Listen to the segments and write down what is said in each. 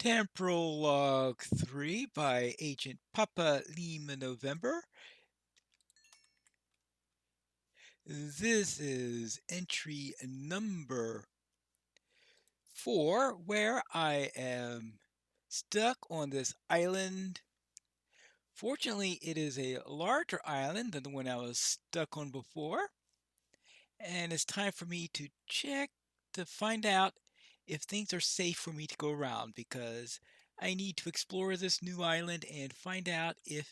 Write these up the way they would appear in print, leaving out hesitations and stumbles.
Temporal Log 3 by Agent Papa Lima November. This is entry number 4, where I am stuck on this island. Fortunately, it is a larger island than the one I was stuck on before, and it's time for me to check to find out if things are safe for me to go around, because I need to explore this new island and find out if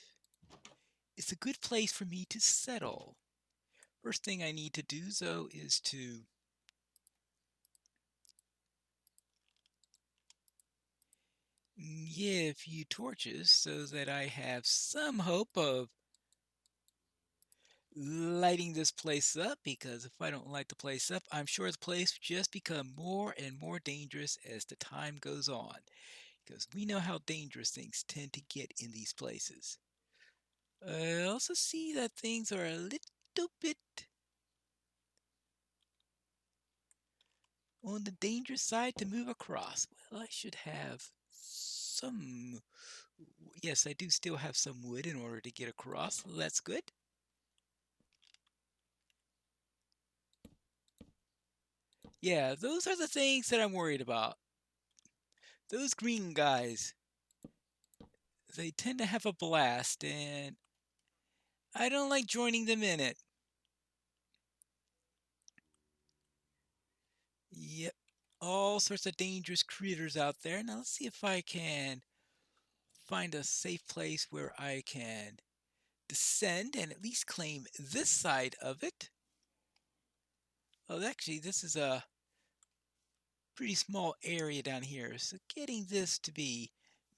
it's a good place for me to settle. First thing I need to do, though, is to get a few torches so that I have some hope of lighting this place up, because if I don't light the place up, I'm sure the place will just become more and more dangerous as the time goes on, because we know how dangerous things tend to get in these places. I also see that things are a little bit on the dangerous side to move across. Well, I should have some. Yes, I do still have some wood in order to get across. Well, that's good. Yeah, those are the things that I'm worried about. Those green guys, they tend to have a blast, and I don't like joining them in it. Yep, all sorts of dangerous critters out there. Now let's see if I can find a safe place where I can descend and at least claim this side of it. Oh, actually, this is a pretty small area down here, so getting this to be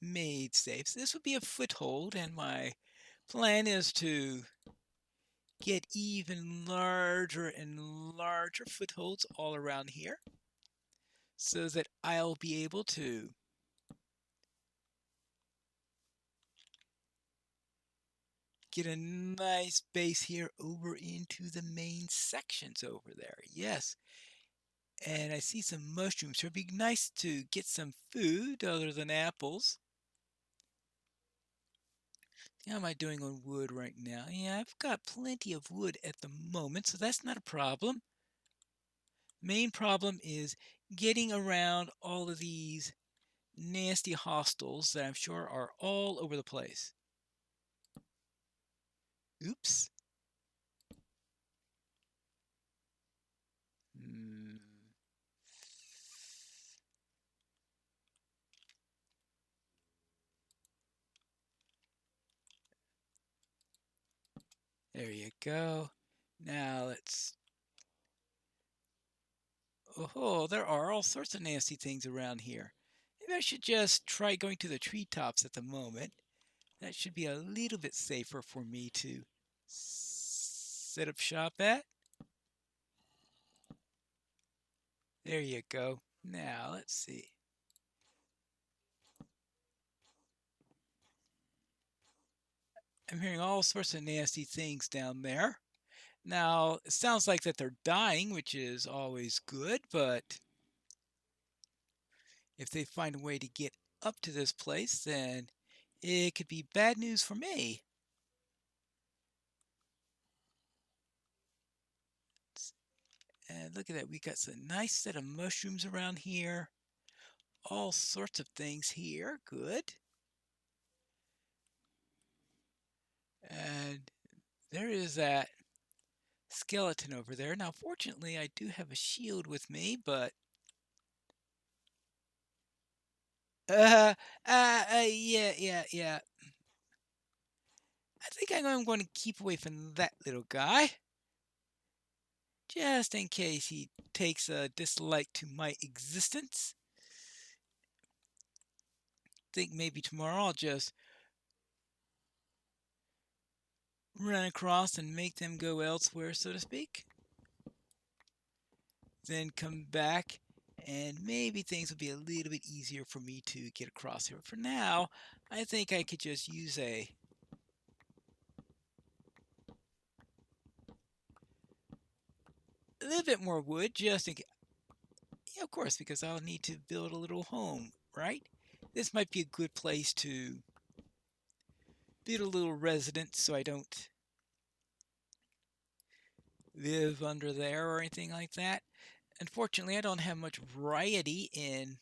made safe. So this would be a foothold, and my plan is to get even larger and larger footholds all around here so that I'll be able to get a nice base here over into the main sections over there. Yes. And I see some mushrooms. So it'd be nice to get some food other than apples. How am I doing on wood right now? Yeah, I've got plenty of wood at the moment, so that's not a problem. Main problem is getting around all of these nasty hostels that I'm sure are all over the place. Oops. Hmm. There you go. Now let's... Oh, there are all sorts of nasty things around here. Maybe I should just try going to the treetops at the moment. That should be a little bit safer for me to set up shop at. There you go. Now, let's see. I'm hearing all sorts of nasty things down there. Now, it sounds like that they're dying, which is always good, but if they find a way to get up to this place, then it could be bad news for me. And look at that, we got some nice set of mushrooms around here. All sorts of things here. Good. And there is that skeleton over there. Now, fortunately, I do have a shield with me, but yeah. I think I'm going to keep away from that little guy, just in case he takes a dislike to my existence. Think maybe tomorrow I'll just run across and make them go elsewhere, so to speak. Then come back, and maybe things will be a little bit easier for me to get across here. For now, I think I could just use a little bit more wood, just in case. Yeah, of course, because I'll need to build a little home, right? this might be a good place to build a little residence so I don't live under there or anything like that. Unfortunately, I don't have much variety in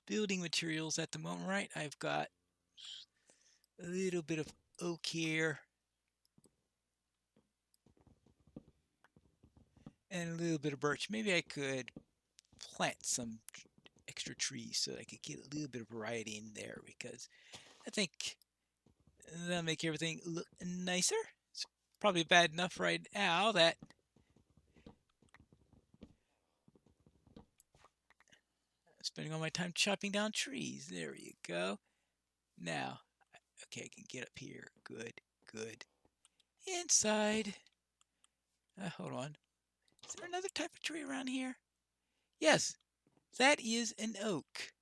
building materials at the moment, right? I've got a little bit of oak here and a little bit of birch. Maybe I could plant some extra trees so I could get a little bit of variety in there, because I think that'll make everything look nicer. It's probably bad enough right now that I'm spending all my time chopping down trees. There you go. Now, okay, I can get up here. Good, good. Inside. Hold on. Is there another type of tree around here? Yes, that is an oak.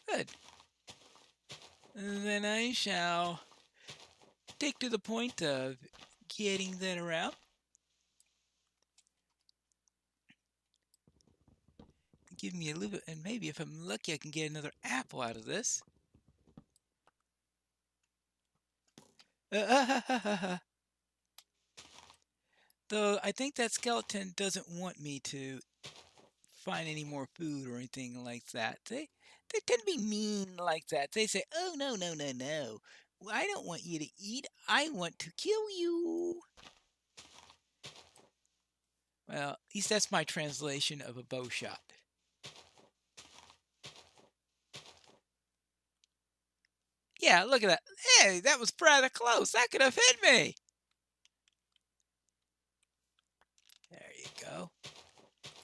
Good. And then I shall take to the point of getting that around. Give me a little bit, and maybe if I'm lucky I can get another apple out of this. Though I think that skeleton doesn't want me to find any more food or anything like that. They tend to be mean like that. They say, "Oh no, no, no, no. I don't want you to eat. I want to kill you." Well, at least that's my translation of a bow shot. Yeah, look at that. Hey, that was rather close. That could have hit me. There you go.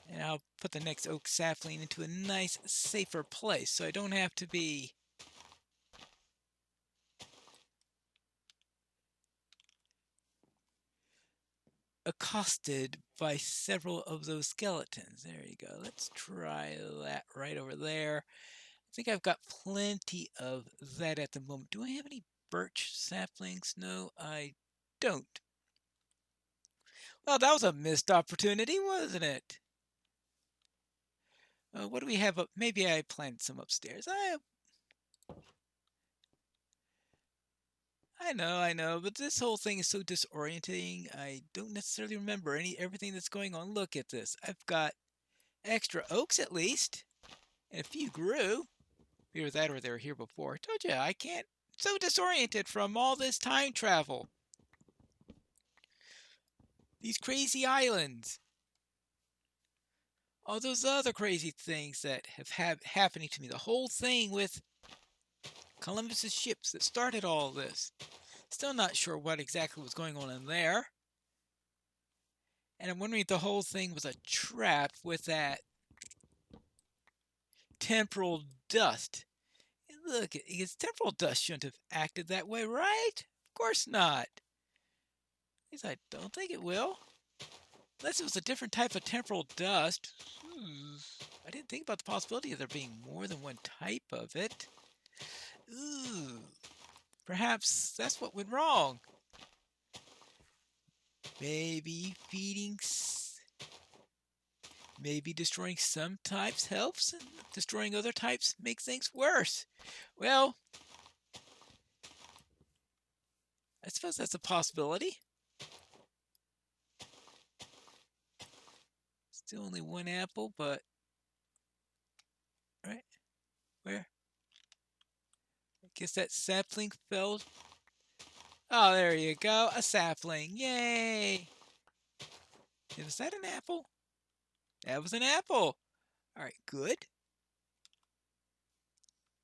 And I'll put the next oak sapling into a nice, safer place so I don't have to be accosted by several of those skeletons. There you go. Let's try that right over there. I think I've got plenty of that at the moment. Do I have any birch saplings? No, I don't. Well, that was a missed opportunity, wasn't it? What do we have up? Maybe I planted some upstairs. I know, but this whole thing is so disorienting. I don't necessarily remember everything that's going on. Look at this. I've got extra oaks at least, and a few grew. Either that or they were here before. I told you, I can't. So disoriented from all this time travel. These crazy islands. All those other crazy things that have happening to me. The whole thing with Columbus's ships that started all this. Still not sure what exactly was going on in there. And I'm wondering if the whole thing was a trap with that temporal dust. Look, his temporal dust shouldn't have acted that way, right? Of course not. At least I don't think it will. Unless it was a different type of temporal dust. I didn't think about the possibility of there being more than one type of it. Ooh. Perhaps that's what went wrong. Maybe maybe destroying some types helps and destroying other types makes things worse. Well, I suppose that's a possibility. Still only one apple, but right? Where? I guess that sapling fell. Oh, there you go. A sapling. Yay! Was that an apple? That was an apple. All right, good.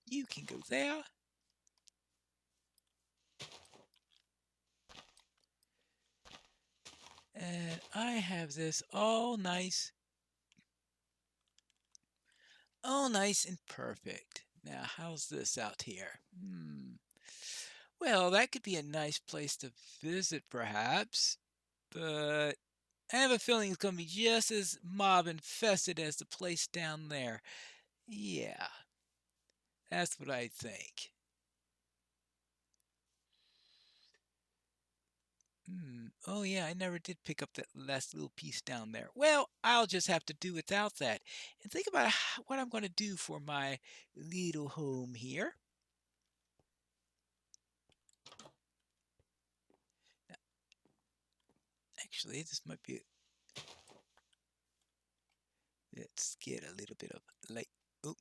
You can go there. And I have this all nice and perfect. Now, how's this out here? Well, that could be a nice place to visit, perhaps. But I have a feeling it's going to be just as mob infested as the place down there. Yeah, that's what I think. Oh yeah, I never did pick up that last little piece down there. Well, I'll just have to do without that. And think about what I'm going to do for my little home here. Actually, this might be. Let's get a little bit of light. Oh,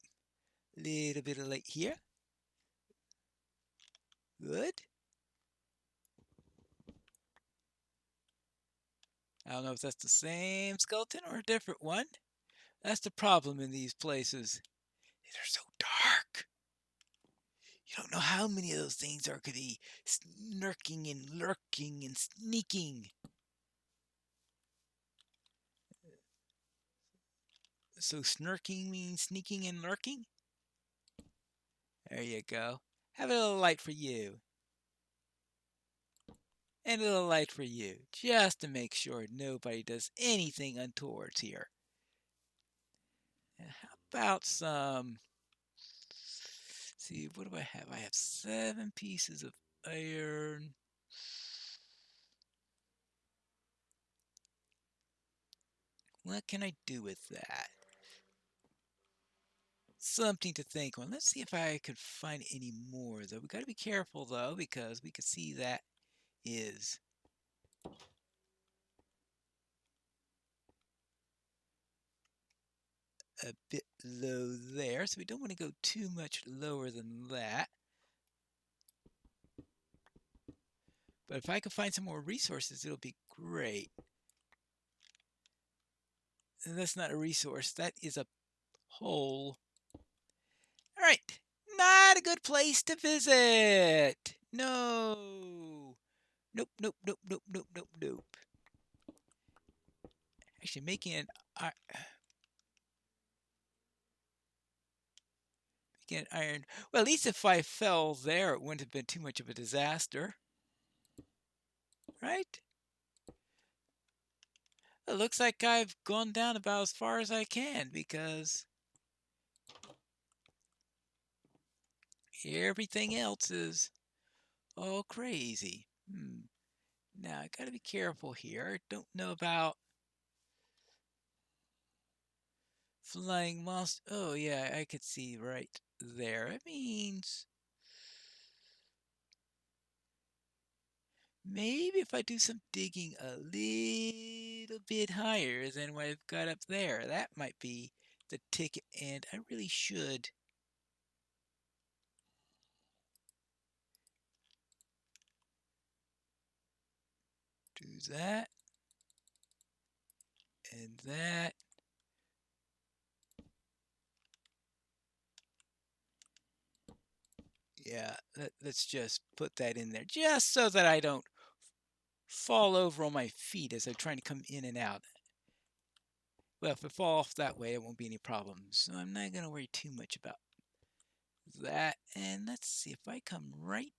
little bit of light here. Good. I don't know if that's the same skeleton or a different one. That's the problem in these places. They're so dark. You don't know how many of those things are going to be snurking and lurking and sneaking. So snurking means sneaking and lurking? There you go. Have a little light for you. And a little light for you. Just to make sure nobody does anything untoward here. How about some... Let's see, what do I have? I have 7 pieces of iron. What can I do with that? Something to think on. Let's see if I could find any more, though. We got to be careful, though, because we could see that is a bit low there, so we don't want to go too much lower than that. But if I could find some more resources, it'll be great. And that's not a resource, that is a hole. All right, not a good place to visit. No. Nope, nope, nope, nope, nope, nope, nope. Actually, making an iron. Well, at least if I fell there, it wouldn't have been too much of a disaster. Right? It looks like I've gone down about as far as I can because everything else is all crazy. Now, I gotta be careful here. Don't know about flying monster. Oh, yeah, I could see right there. It means maybe if I do some digging a little bit higher than what I've got up there, that might be the ticket, and I really should do that and that. Yeah, let's just put that in there just so that I don't fall over on my feet as I'm trying to come in and out. Well, if I fall off that way, it won't be any problems. So I'm not going to worry too much about that. And let's see, if I come right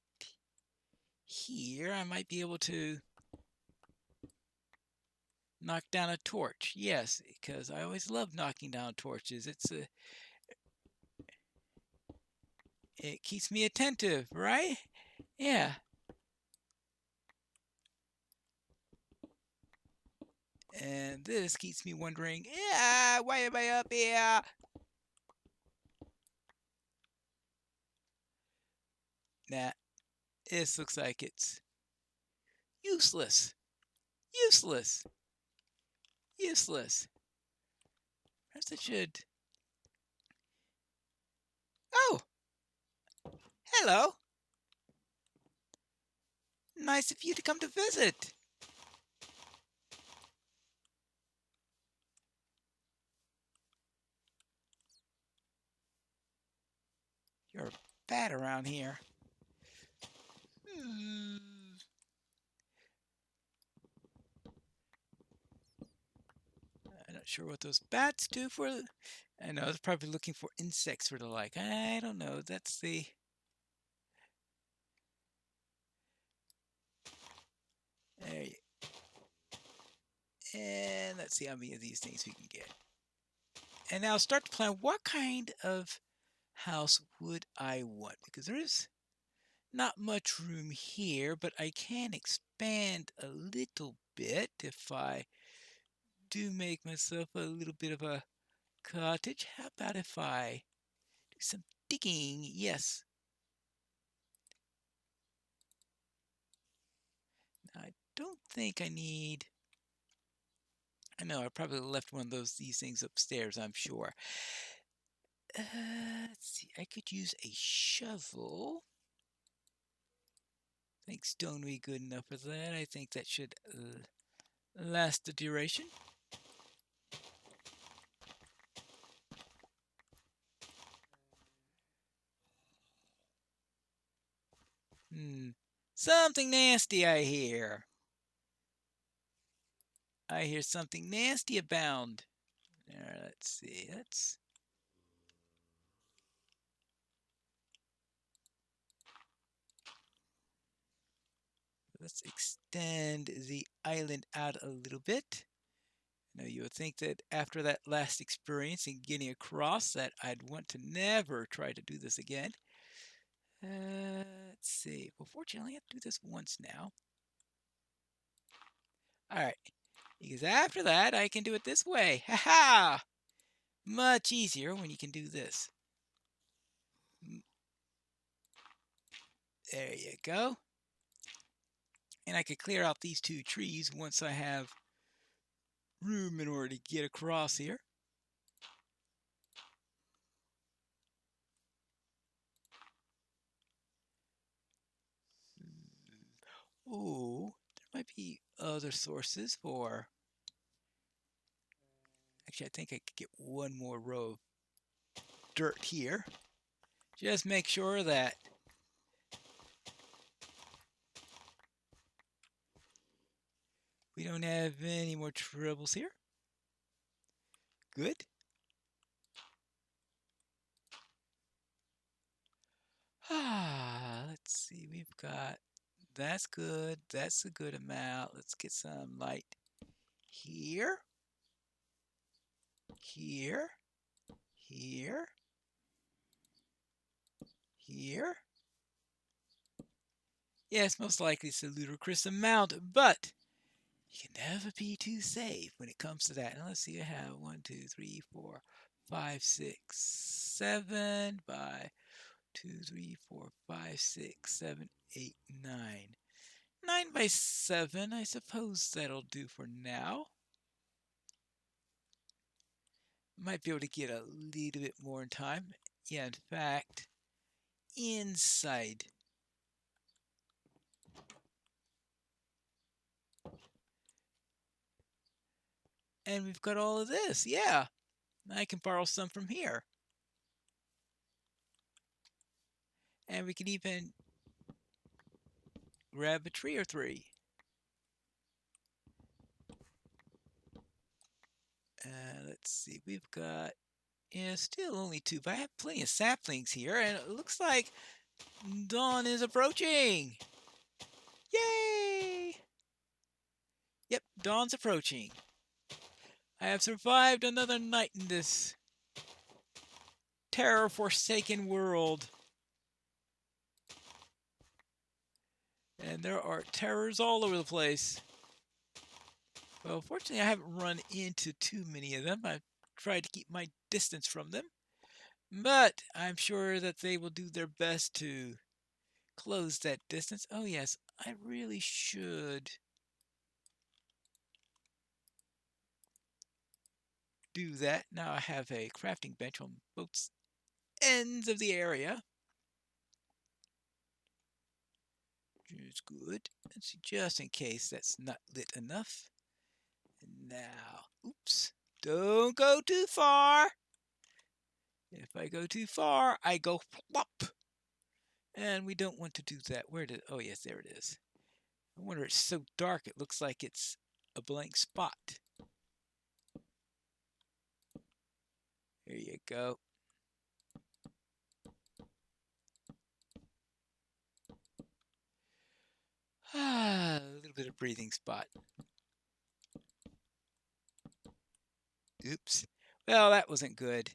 here, I might be able to knock down a torch. Yes, because I always love knocking down torches. It keeps me attentive, right? Yeah. And this keeps me wondering, yeah, why am I up here? Nah, this looks like it's useless. Useless. Useless. Perhaps I should. Oh, hello. Nice of you to come to visit. You're a bat around here. I'm not sure what those bats do for. I know, they're probably looking for insects or the like. I don't know. That's the. There you. And let's see how many of these things we can get. And now start to plan what kind of house would I want? Because there is Not much room here, but I can expand a little bit if I do make myself a little bit of a cottage. How about if I do some digging? Yes. I don't think I need... I know I probably left one of these things upstairs, I'm sure. Let's see, I could use a shovel. I think stone would be good enough for that. I think that should last the duration. Something nasty I hear. I hear something nasty abound. Let's see. Let's extend the island out a little bit. Now you would think that after that last experience in getting across that I'd want to never try to do this again. Let's see. Well, fortunately, I have to do this once now. All right. Because after that, I can do it this way. Ha ha! Much easier when you can do this. There you go. And I could clear out these two trees once I have room in order to get across here. Oh, there might be other sources for... Actually, I think I could get one more row of dirt here. Just make sure that we don't have any more troubles here. Good. Let's see. We've got... That's good. That's a good amount. Let's get some light here. Here. Here. Here. Yes, most likely it's a ludicrous amount, but you can never be too safe when it comes to that. Now let's see, I have 1, 2, 3, 4, 5, 6, 7 by 2, 3, 4, 5, 6, 7, 8, 9. 9 by 7, I suppose that'll do for now. Might be able to get a little bit more in time. Yeah, in fact, inside. And we've got all of this. Yeah, I can borrow some from here. And we can even grab a tree or three. Let's see, we've got, yeah, still only 2, but I have plenty of saplings here, and it looks like dawn is approaching. Yay! Yep, dawn's approaching. I have survived another night in this terror-forsaken world. And there are terrors all over the place. Well, fortunately, I haven't run into too many of them. I've tried to keep my distance from them. But I'm sure that they will do their best to close that distance. Oh, yes, I really should do that. Now I have a crafting bench on both ends of the area. Which is good. Let's see, just in case that's not lit enough. Now, oops, don't go too far. If I go too far, I go plop. And we don't want to do that. Where did... Oh, yes, there it is. I wonder, it's so dark, it looks like it's a blank spot. There you go. A little bit of breathing spot. Oops. Well, that wasn't good.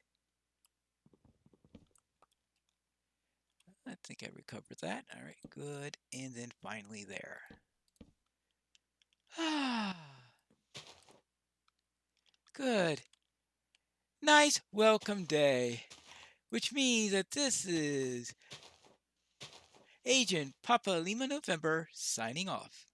think I recovered that. All right, good. And then finally there. Ah, good. Nice welcome day, which means that this is Agent Papa Lima November signing off.